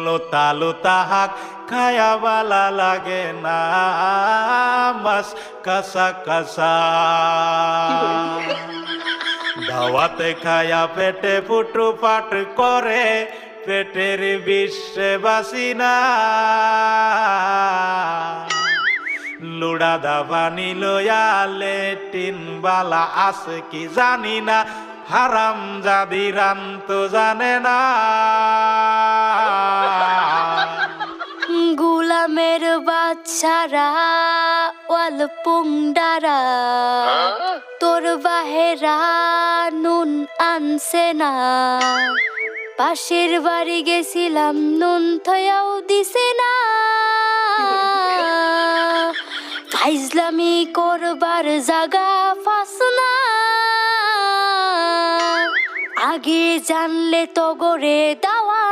লোতা লোতা হাক খায়া বালা লাগে না মাস কাসা কাসা দাওয়াতে খায়া পেটে ফুটু পাট করে পেটের বিশ্বে বাসিনা লুড়া দাবানি লয়া লেটিন বালা আছে কি জানি না হারাম জাদি রান্ত জানে না গুলামের বাচ্চারা ওয়াল পুংডারা তোর বাহেরা নুন আনছে না পাশের বাড়ি গেছিলাম নুন থয়াও দিছে না ফাইজলামি করবার জাগা ফাস না আগে জানলে তো গরে দাওয়া